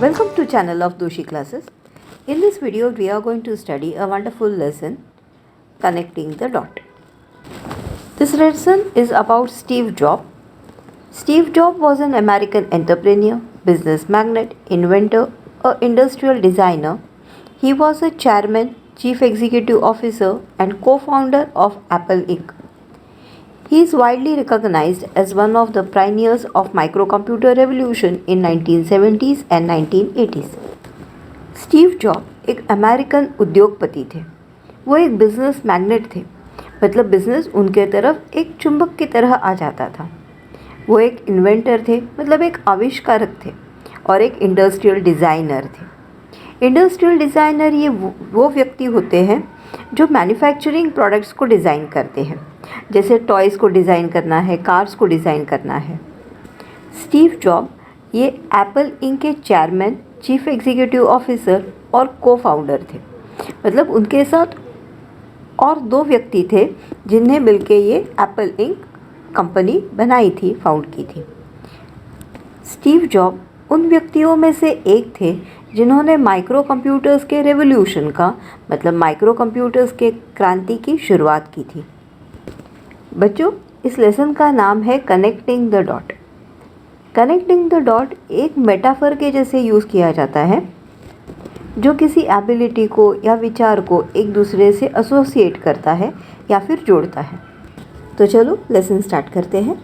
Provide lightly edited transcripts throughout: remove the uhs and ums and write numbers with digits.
Welcome to channel of Doshi Classes. In this video we are going to study a wonderful lesson, connecting the dot. This lesson is about Steve Jobs. Steve Jobs was an American entrepreneur, business magnate, inventor, an industrial designer. He was a chairman, chief executive officer and co-founder of Apple Inc. He is widely recognized as one of the pioneers of microcomputer revolution in 1970s and 1980s. Steve job एक American उद्योगपति थे। वो एक business magnet थे, मतलब business उनके तरफ एक चुंबक की तरह आ जाता था। वो एक इन्वेंटर थे, मतलब एक आविष्कारक थे, और एक इंडस्ट्रियल डिज़ाइनर थे। इंडस्ट्रियल डिज़ाइनर ये वो व्यक्ति होते हैं जो मैन्युफैक्चरिंग प्रोडक्ट्स को डिज़ाइन करते हैं, जैसे टॉयज़ को डिज़ाइन करना है, कार्स को डिज़ाइन करना है। स्टीव जॉब ये एप्पल इंक के चेयरमैन, चीफ एग्जीक्यूटिव ऑफिसर और को फाउंडर थे, मतलब उनके साथ और दो व्यक्ति थे जिन्हें मिलके ये एप्पल इंक कंपनी बनाई थी, फाउंड की थी। स्टीव जॉब उन व्यक्तियों में से एक थे जिन्होंने माइक्रो कंप्यूटर्स के रेवोल्यूशन का, मतलब माइक्रो कंप्यूटर्स के क्रांति की शुरुआत की थी। बच्चों, इस लेसन का नाम है connecting the dot. Connecting the dot एक मेटाफर के जैसे यूज़ किया जाता है जो किसी एबिलिटी को या विचार को एक दूसरे से एसोसिएट करता है या फिर जोड़ता है। तो चलो लेसन स्टार्ट करते हैं।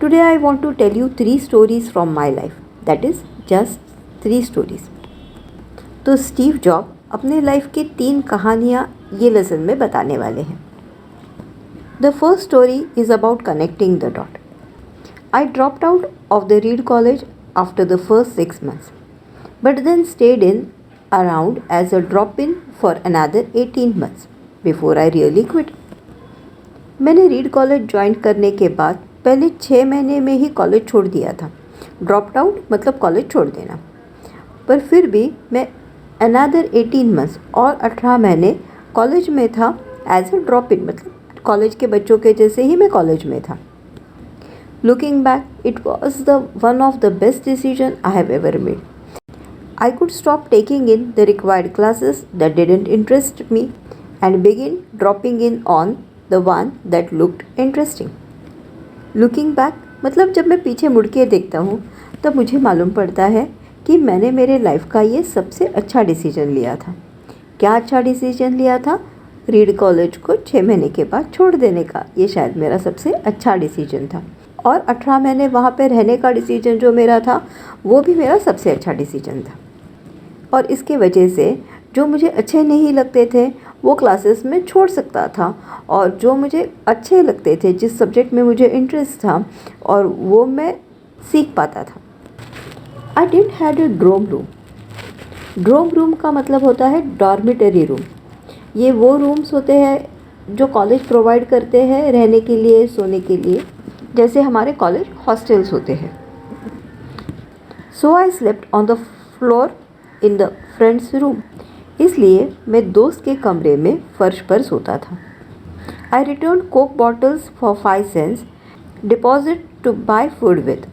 Today I want to tell you 3 stories from my life, that is just 3 stories. तो स्टीव जॉब अपने लाइफ की 3 कहानियाँ ये लेसन में बताने वाले हैं। The first story is about connecting the dot. I dropped out of the Reed College after the first 6 months, but then stayed in around as a drop-in for another 18 months before I really quit. मैंने read college join करने के बाद पहले 6 महीने में ही college छोड़ दिया था। ड्रॉप्ड आउट मतलब कॉलेज छोड़ देना, पर फिर भी मैं अनदर 18 मंथ्स और 18 महीने कॉलेज में था एज अ ड्रॉप इन, मतलब कॉलेज के बच्चों के जैसे ही मैं कॉलेज में था। Looking back, it was the one of the best decision I have ever made. I could stop taking in the required classes that didn't interest me and begin dropping in on the one that looked interesting. Looking back मतलब जब मैं पीछे मुड़ के देखता हूँ तब मुझे मालूम पड़ता है कि मैंने मेरे लाइफ का ये सबसे अच्छा डिसीजन लिया था। क्या अच्छा डिसीजन लिया था? रीड कॉलेज को 6 महीने के बाद छोड़ देने का, ये शायद मेरा सबसे अच्छा डिसीजन था। और 18 महीने वहाँ पे रहने का डिसीजन जो मेरा था वो भी मेरा सबसे अच्छा डिसीजन था। और इसके वजह से जो मुझे अच्छे नहीं लगते थे वो क्लासेस में छोड़ सकता था, और जो मुझे अच्छे लगते थे, जिस सब्जेक्ट में मुझे इंटरेस्ट था, और वो मैं सीख पाता था। I didn't had a dorm room. Dorm room का मतलब होता है डॉर्मिटरी रूम। ये वो रूम्स होते हैं जो कॉलेज प्रोवाइड करते हैं रहने के लिए, सोने के लिए, जैसे हमारे कॉलेज हॉस्टल्स होते हैं। So I slept on the floor in the friends room. इसलिए मैं दोस्त के कमरे में फर्श पर सोता था। I return coke bottles for 5 cents deposit to buy food with.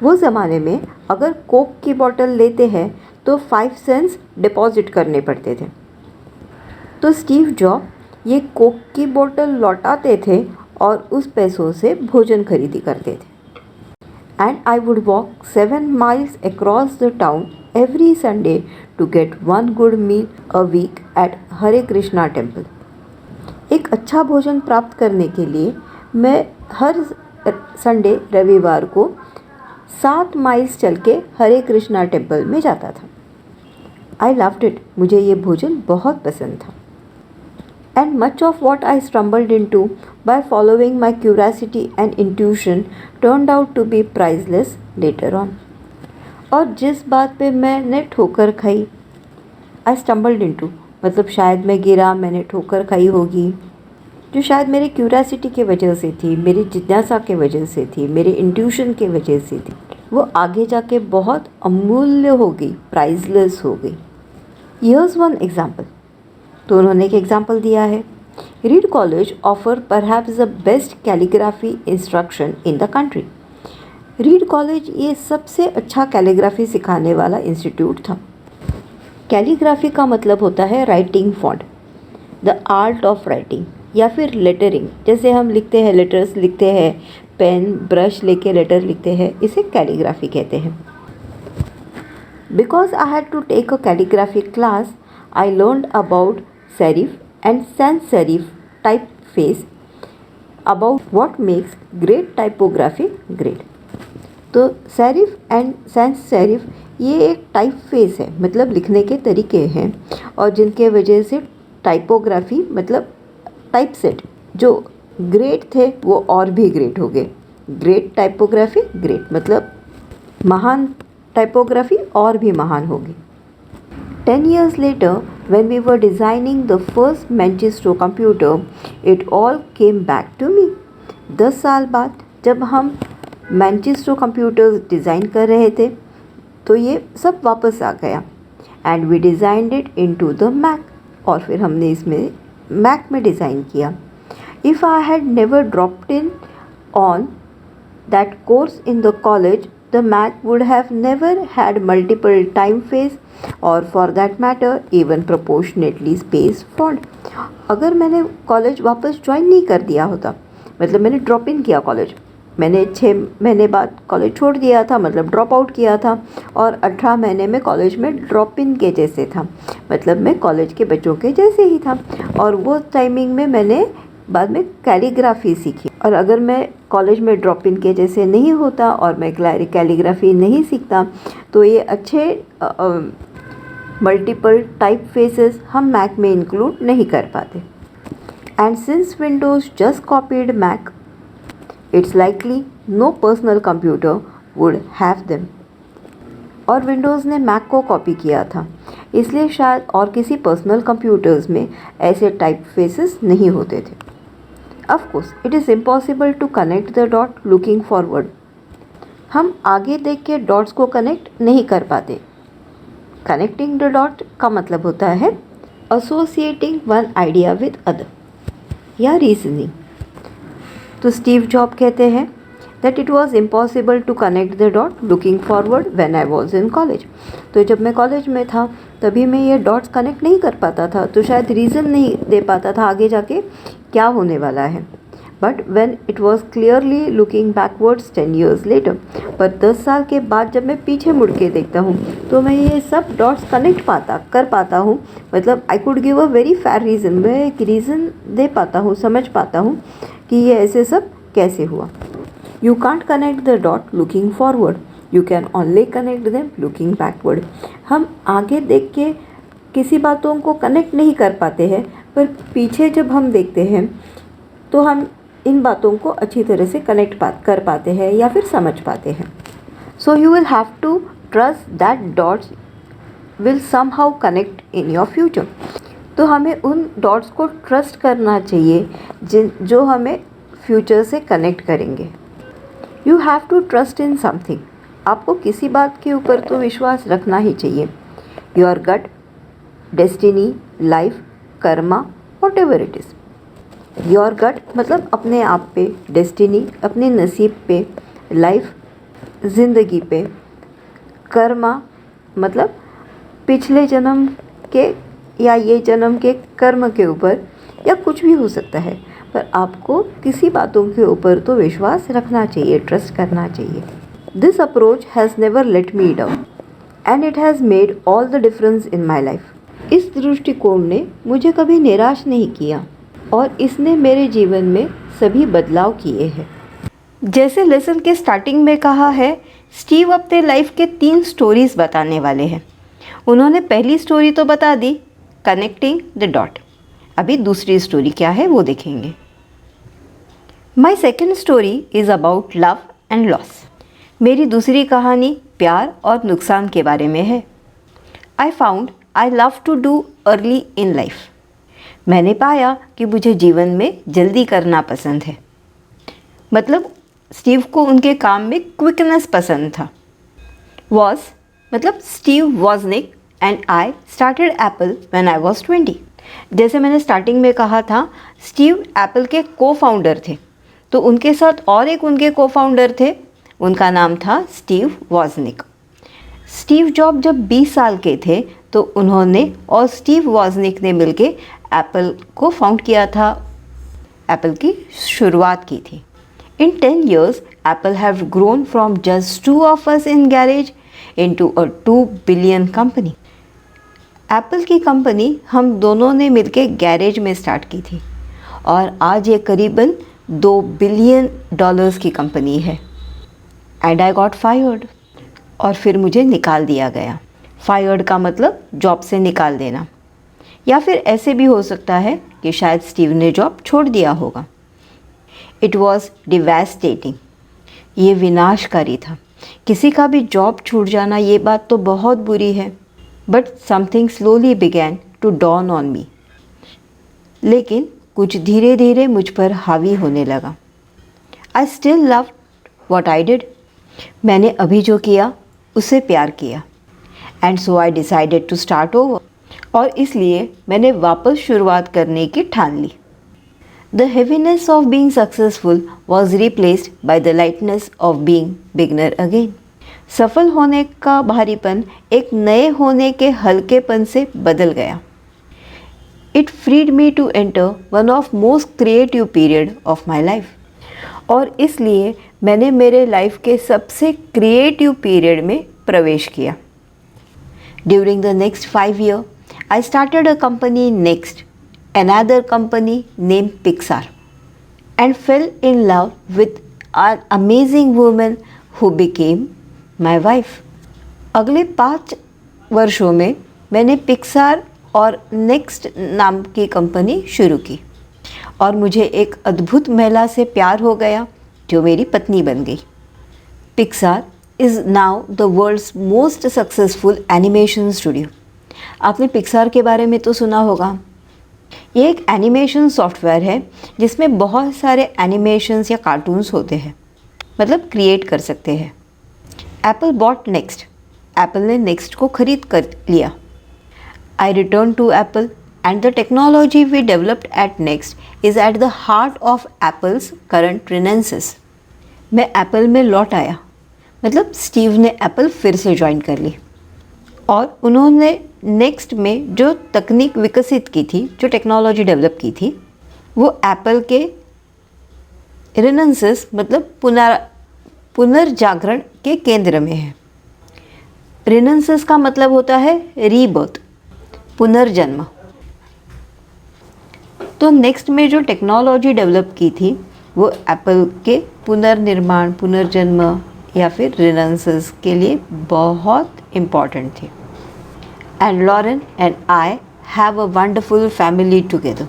वो ज़माने में अगर कोक की बॉटल लेते हैं तो 5 सेंट्स डिपॉजिट करने पड़ते थे। तो स्टीव जॉब ये कोक की बोतल लौटाते थे और उस पैसों से भोजन खरीदी करते थे। And I would walk 7 miles across the town every Sunday to get 1 good meal a week at Hare Krishna temple. एक अच्छा भोजन प्राप्त करने के लिए मैं हर संडे, रविवार को 7 miles चल के हरे कृष्णा टेम्पल में जाता था। I loved it. मुझे ये भोजन बहुत पसंद था। And much of what I stumbled into by following my curiosity and intuition turned out to be priceless later on. और जिस बात पे मैंने ठोकर खाई, I stumbled into मतलब शायद मैं गिरा, मैंने ठोकर खाई होगी, जो शायद मेरी क्यूरियासिटी की वजह से थी, मेरी जिज्ञासा के वजह से थी, मेरे इंट्यूशन के वजह से थी, वो आगे जाके बहुत अमूल्य हो गई, प्राइजलेस हो गई। Here's one example. तो उन्होंने एक एग्जाम्पल दिया है। Read college offer perhaps the best calligraphy instruction in the country. Read college ये सबसे अच्छा कैलीग्राफी सिखाने वाला इंस्टीट्यूट था। कैलीग्राफी का मतलब होता है writing font, the art of writing या फिर लेटरिंग। जैसे हम लिखते हैं, लेटर्स लिखते हैं, पेन ब्रश लेके लेटर लिखते हैं, इसे कैलीग्राफी कहते हैं। Because I had to take a calligraphy class, I learned about serif and sans serif typeface, about what makes great typography great. तो सेरिफ एंड सैंस सेरिफ ये एक टाइपफेस है, मतलब लिखने के तरीके हैं, और जिनके वजह से टाइपोग्राफी मतलब टाइपसेट जो ग्रेट थे वो और भी ग्रेट हो गए। ग्रेट टाइपोग्राफी ग्रेट मतलब महान टाइपोग्राफी और भी महान होगी। 10 years later, when we were designing the first Manchester computer, it all came back to me. 10 साल बाद जब हम मैनचेस्टर कंप्यूटर्स डिज़ाइन कर रहे थे तो ये सब वापस आ गया। And we designed it into the Mac, और फिर हमने इसमें मैक में डिज़ाइन किया। If I had never dropped in on that course in the college, the Mac would have never had multiple typeface or for that matter even proportionately spaced font. अगर मैंने college वापस join नहीं कर दिया होता, मतलब मैंने ड्रॉप इन किया कॉलेज, मैंने 6 महीने बाद कॉलेज छोड़ दिया था, मतलब ड्रॉप आउट किया था, और 18 महीने में कॉलेज में ड्रॉप इन के जैसे था, मतलब मैं कॉलेज के बच्चों के जैसे ही था। और वो टाइमिंग में मैंने बाद में कैलीग्राफी सीखी, और अगर मैं कॉलेज में ड्रॉप इन के जैसे नहीं होता और मैं कैलीग्राफी नहीं सीखता तो ये अच्छे मल्टीपल टाइप फेसेस हम मैक में इंक्लूड नहीं कर पाते। And since Windows just copied Mac, it's likely no personal computer would have them. और विंडोज़ ने मैक को कॉपी किया था, इसलिए शायद और किसी पर्सनल कंप्यूटर्स में ऐसे टाइप फेसेस नहीं होते थे। Of course, it is impossible to connect the dot looking forward. हम आगे देख के डॉट्स को कनेक्ट नहीं कर पाते। कनेक्टिंग द डॉट का मतलब होता है associating one idea with other या रीजनिंग। तो स्टीव जॉब कहते हैं that it was impossible to connect the dot looking forward when I was in college. तो जब मैं कॉलेज में था तभी मैं ये डॉट्स कनेक्ट नहीं कर पाता था, तो शायद रीज़न नहीं दे पाता था आगे जाके क्या होने वाला है। But when it was clearly looking backwards 10 years later, पर 10 साल के बाद जब मैं पीछे मुड़ के देखता हूँ तो मैं ये सब डॉट्स कनेक्ट कर पाता हूँ, मतलब I could give a very fair reason, मैं एक रीज़न दे पाता हूँ, समझ पाता हूँ कि ये ऐसे सब कैसे हुआ। You can't connect the dot looking forward. You can only connect them looking backward. हम आगे देख के किसी बातों को कनेक्ट नहीं कर पाते हैं, पर पीछे जब हम देखते हैं तो हम इन बातों को अच्छी तरह से कनेक्ट कर पाते हैं या फिर समझ पाते हैं। So you will have to trust that dots will somehow connect in your future. तो हमें उन डॉट्स को ट्रस्ट करना चाहिए जो हमें फ्यूचर से कनेक्ट करेंगे। You have to trust in something. आपको किसी बात के ऊपर तो विश्वास रखना ही चाहिए। Your gut, destiny, life, karma, whatever it is. Your gut मतलब अपने आप पे, डेस्टिनी अपने नसीब पे, लाइफ ज़िंदगी पे, कर्मा मतलब पिछले जन्म के या ये जन्म के कर्म के ऊपर, या कुछ भी हो सकता है, पर आपको किसी बातों के ऊपर तो विश्वास रखना चाहिए, ट्रस्ट करना चाहिए। This approach has never let me down and it has made all the difference in my life. इस दृष्टिकोण ने मुझे कभी निराश नहीं किया और इसने मेरे जीवन में सभी बदलाव किए हैं। जैसे लेसन के स्टार्टिंग में कहा है, स्टीव अपने लाइफ के 3 स्टोरीज बताने वाले हैं। उन्होंने पहली स्टोरी तो बता दी, कनेक्टिंग द डॉट। अभी दूसरी स्टोरी क्या है वो देखेंगे। My second story is about love and loss. मेरी दूसरी कहानी प्यार और नुकसान के बारे में है। I found I love to do early in life. मैंने पाया कि मुझे जीवन में जल्दी करना पसंद है। मतलब स्टीव को उनके काम में क्विकनेस पसंद था। वॉज मतलब Steve Wozniak and I started Apple when I was 20। जैसे मैंने स्टार्टिंग में कहा था, स्टीव एप्पल के को फाउंडर थे, तो उनके साथ और एक उनके को फाउंडर थे, उनका नाम था स्टीव वॉजनिक। स्टीव जॉब जब 20 साल के थे तो उन्होंने और स्टीव वॉजनिक ने मिलके एप्पल को फाउंड किया था, एप्पल की शुरुआत की थी। In 10 years, Apple have grown from just two of us in garage into a 2 billion company. Apple की कंपनी हम दोनों ने मिलके गैरेज में स्टार्ट की थी और आज ये करीबन $2 बिलियन की कंपनी है। And I got fired. और फिर मुझे निकाल दिया गया। फायर्ड का मतलब जॉब से निकाल देना, या फिर ऐसे भी हो सकता है कि शायद स्टीव ने जॉब छोड़ दिया होगा। इट वॉज डिवेस्टेटिंग, ये विनाशकारी था। किसी का भी जॉब छूट जाना ये बात तो बहुत बुरी है, but something slowly began to dawn on me. लेकिन कुछ धीरे धीरे मुझ पर हावी होने लगा। I still love what I did, मैंने अभी जो किया उससे प्यार किया। And so I decided to start over, और इसलिए मैंने वापस शुरुआत करने की ठान ली। The heaviness of being successful was replaced by the lightness of being beginner again. सफल होने का भारीपन एक नए होने के हल्केपन से बदल गया। It freed me to enter one of most creative period of my life. और इसलिए मैंने मेरे लाइफ के सबसे क्रिएटिव पीरियड में प्रवेश किया। During the next 5 years, I started a company next, another company named Pixar, and fell in love with an amazing woman who became my wife. अगले 5 वर्षों में मैंने पिक्सार और नेक्स्ट नाम की कंपनी शुरू की और मुझे एक अद्भुत महिला से प्यार हो गया जो मेरी पत्नी बन गई। Pixar is now the world's most successful animation studio. आपने पिक्सार के बारे में तो सुना होगा। ये एक एनिमेशन सॉफ्टवेयर है जिसमें बहुत सारे एनिमेशंस या कार्टून्स होते हैं, मतलब क्रिएट कर सकते हैं। एप्पल बॉट नेक्स्ट, एप्पल ने नेक्स्ट को खरीद कर लिया। I return to Apple and the technology we developed at NeXT is at the heart of Apple's current renaissance. मैं एप्पल में लौट आया, मतलब स्टीव ने एप्पल फिर से ज्वाइन कर ली और उन्होंने नेक्स्ट में जो तकनीक विकसित की थी, जो टेक्नोलॉजी डेवलप की थी, वो एप्पल के रिनेंसेस मतलब पुनर्जागरण के केंद्र में है। रिनेंसेस का मतलब होता है रीबर्थ, पुनर्जन्म। तो नेक्स्ट में जो टेक्नोलॉजी डेवलप की थी वो एप्पल के पुनर्निर्माण, पुनर्जन्म या फिर रिनेंसेस के लिए बहुत इम्पॉर्टेंट थी। And Laurene and I have a wonderful family together.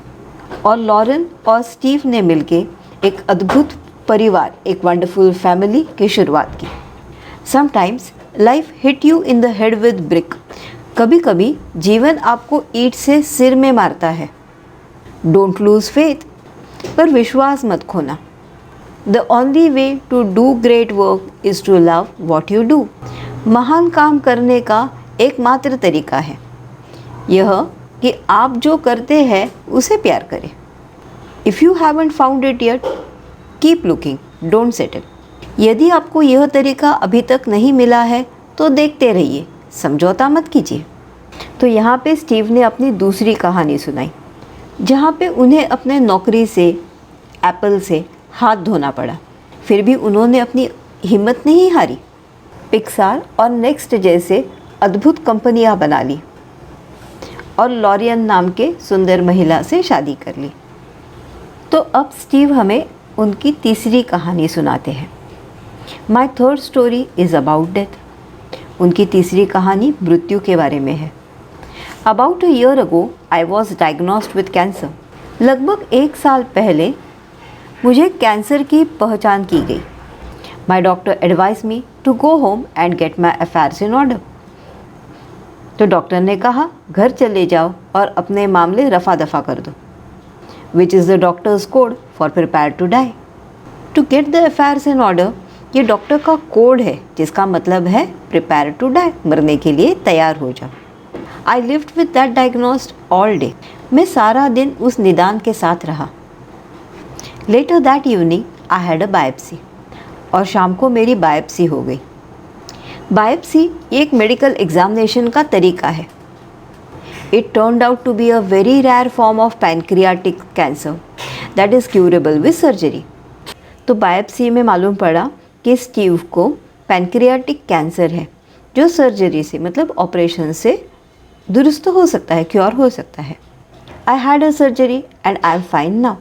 और लॉरेन और स्टीव ने मिलके एक अद्भुत परिवार, एक वंडरफुल फैमिली की शुरुआत की। Sometimes life hit you in the head with brick. कभी कभी जीवन आपको ईंट से सिर में मारता है। डोंट लूज फेथ, पर विश्वास मत खोना। The only way to do great work is to love what you do. महान काम करने का एकमात्र तरीका है यह कि आप जो करते हैं उसे प्यार करें। If you haven't found it yet, keep looking, don't settle. यदि आपको यह तरीका अभी तक नहीं मिला है तो देखते रहिए, समझौता मत कीजिए। तो यहाँ पे स्टीव ने अपनी दूसरी कहानी सुनाई, जहाँ पे उन्हें अपने नौकरी से, एप्पल से हाथ धोना पड़ा, फिर भी उन्होंने अपनी हिम्मत नहीं हारी। पिक्सार और नेक्स्ट जैसे अद्भुत कंपनियां बना ली और लॉरियन नाम के सुंदर महिला से शादी कर ली। तो अब स्टीव हमें उनकी तीसरी कहानी सुनाते हैं। My third story is about death. उनकी तीसरी कहानी मृत्यु के बारे में है। About a year ago I was diagnosed with cancer. लगभग 1 साल पहले मुझे कैंसर की पहचान की गई। My doctor advise me to go home and get my affairs in order. तो डॉक्टर ने कहा घर चले जाओ और अपने मामले रफा दफा कर दो, which is the doctor's code for prepare to die. To get the affairs in order, ये डॉक्टर का कोड है जिसका मतलब है प्रिपेयर टू डाई, मरने के लिए तैयार हो जाओ। I lived with that diagnosed all day. मैं सारा दिन उस निदान के साथ रहा। Later that evening I had a biopsy. और शाम को मेरी बायोप्सी हो गई। बायोप्सी एक मेडिकल एग्जामिनेशन का तरीका है। It turned out to be a very rare form of pancreatic cancer that is curable with surgery. तो बायोप्सी में मालूम पड़ा कि स्टीव को पैनक्रियाटिक कैंसर है जो सर्जरी से मतलब ऑपरेशन से दुरुस्त हो सकता है, क्योर हो सकता है। आई had a surgery and I am fine now.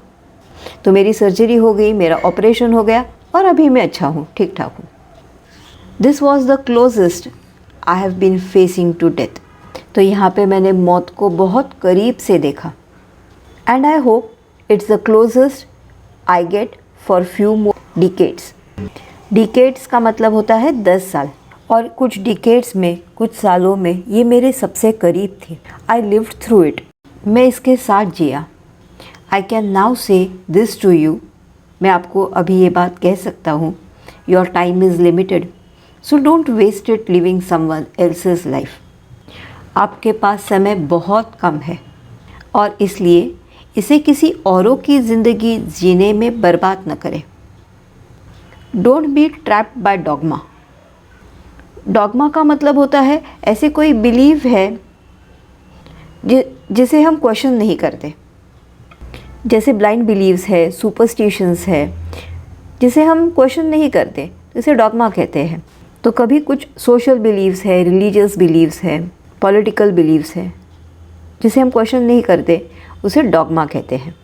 तो मेरी सर्जरी हो गई, मेरा ऑपरेशन हो गया और अभी मैं अच्छा हूँ, ठीक ठाक हूँ। This was the closest I have been facing to death. तो यहाँ पे मैंने मौत को बहुत करीब से देखा। And I hope it's the closest I get for few more decades. Decades का मतलब होता है 10 साल, और कुछ डिकेड्स में, कुछ सालों में ये मेरे सबसे करीब थे। I lived through it. मैं इसके साथ जिया। I can now say this to you. मैं आपको अभी ये बात कह सकता हूँ, your time is limited, so don't waste it living someone else's life. आपके पास समय बहुत कम है और इसलिए इसे किसी औरों की ज़िंदगी जीने में बर्बाद न करें। Don't be trapped bye dogma. Dogma का मतलब होता है ऐसे कोई बिलीव है जिसे हम क्वेश्चन नहीं करते, जैसे ब्लाइंड बिलीव्स है, सुपरस्टिशंस है, जिसे हम क्वेश्चन नहीं करते, इसे डॉगमा कहते हैं। तो कभी कुछ सोशल बिलीव्स है, रिलीजियस बिलीव्स है, पॉलिटिकल बिलीव्स है, जिसे हम क्वेश्चन नहीं करते, उसे डॉगमा कहते हैं।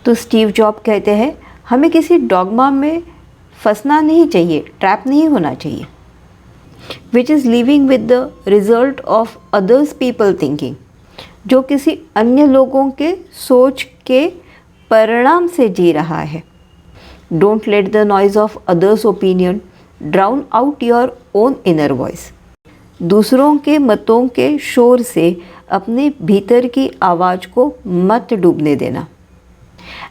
तो स्टीव जॉब कहते हैं हमें किसी डॉगमा में फंसना नहीं चाहिए, ट्रैप नहीं होना चाहिए, which is living with the result of others people thinking, जो किसी अन्य लोगों के सोच के परिणाम से जी रहा है। Don't let the noise of others opinion drown out your own inner voice. दूसरों के मतों के शोर से अपने भीतर की आवाज़ को मत डूबने देना।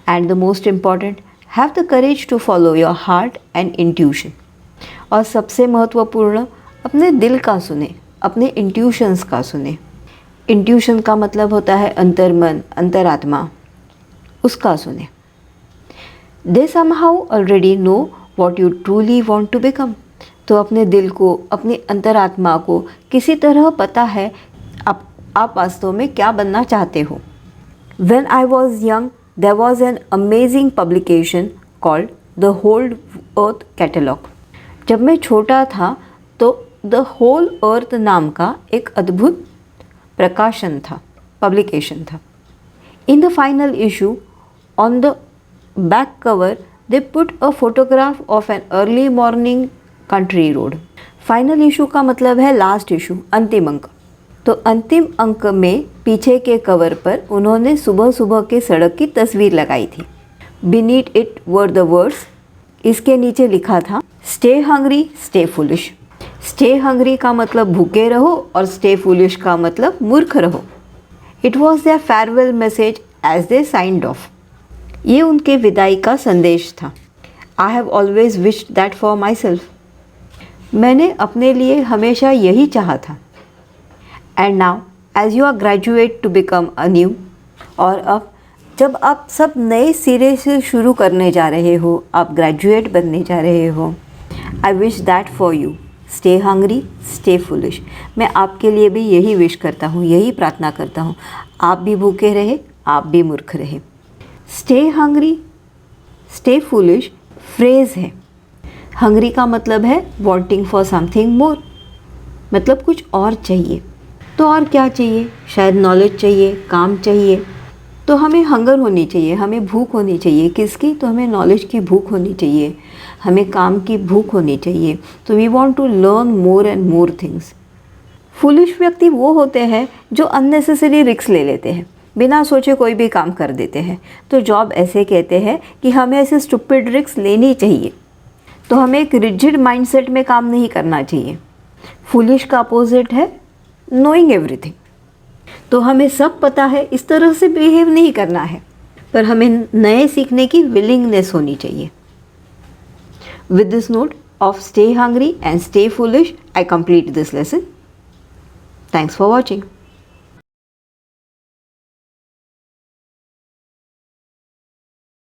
And the most important, have the courage to follow your heart and intuition. और सबसे महत्वपूर्ण, अपने दिल का सुने, अपने इंट्यूशंस का सुने। इंट्यूशन का मतलब होता है अंतर्मन, अंतरात्मा, उसका सुने। They somehow already know what you truly want to become. तो अपने दिल को, अपनी अंतरात्मा को किसी तरह पता है आप वास्तव में क्या बनना चाहते हो। When I was young, there was an amazing publication called The Whole Earth Catalog. जब मैं छोटा था तो The Whole Earth नाम का एक अद्भुत प्रकाशन था, पब्लिकेशन था। In the final issue, on the back cover, they put a photograph of an early morning country road. Final issue का मतलब है लास्ट इशू, अंतिम अंक। तो अंतिम अंक में पीछे के कवर पर उन्होंने सुबह सुबह के सड़क की तस्वीर लगाई थी। Beneath it were the words, इसके नीचे लिखा था stay hungry stay foolish. Stay hungry का मतलब भूखे रहो और स्टे फुलिश का मतलब मूर्ख रहो। It was their farewell message as they signed off. ये उनके विदाई का संदेश था। I have always wished that for myself. मैंने अपने लिए हमेशा यही चाहा था। And now as you are graduate to become a new, और अब जब आप सब नए सिरे से शुरू करने जा रहे हो, आप ग्रेजुएट बनने जा रहे हो, I wish that for you. Stay hungry stay foolish. मैं आपके लिए भी यही विश करता हूँ, यही प्रार्थना करता हूँ। आप भी भूखे रहे, आप भी मूर्ख रहे। Stay hungry stay foolish phrase है। हंग्री का मतलब है वॉन्टिंग फॉर समथिंग मोर, मतलब कुछ और चाहिए। तो और क्या चाहिए? शायद नॉलेज चाहिए, काम चाहिए। तो हमें हंगर होनी चाहिए, हमें भूख होनी चाहिए। किसकी? तो हमें नॉलेज की भूख होनी चाहिए, हमें काम की भूख होनी चाहिए। तो we want to learn more and more things. Foolish व्यक्ति वो होते हैं जो अननेसेसरी रिस्क ले लेते हैं, बिना सोचे कोई भी काम कर देते हैं। तो जॉब ऐसे कहते हैं कि हमें ऐसे स्टूपिड रिस्क लेनी चाहिए। तो हमें एक रिजिड माइंडसेट में काम नहीं करना चाहिए। फुलिश का अपोजिट है नोइंग एवरीथिंग। तो हमें सब पता है, इस तरह से बिहेव नहीं करना है, पर हमें नए सीखने की विलिंगनेस होनी चाहिए। With this note of stay hungry and stay foolish, I complete this lesson. Thanks for watching.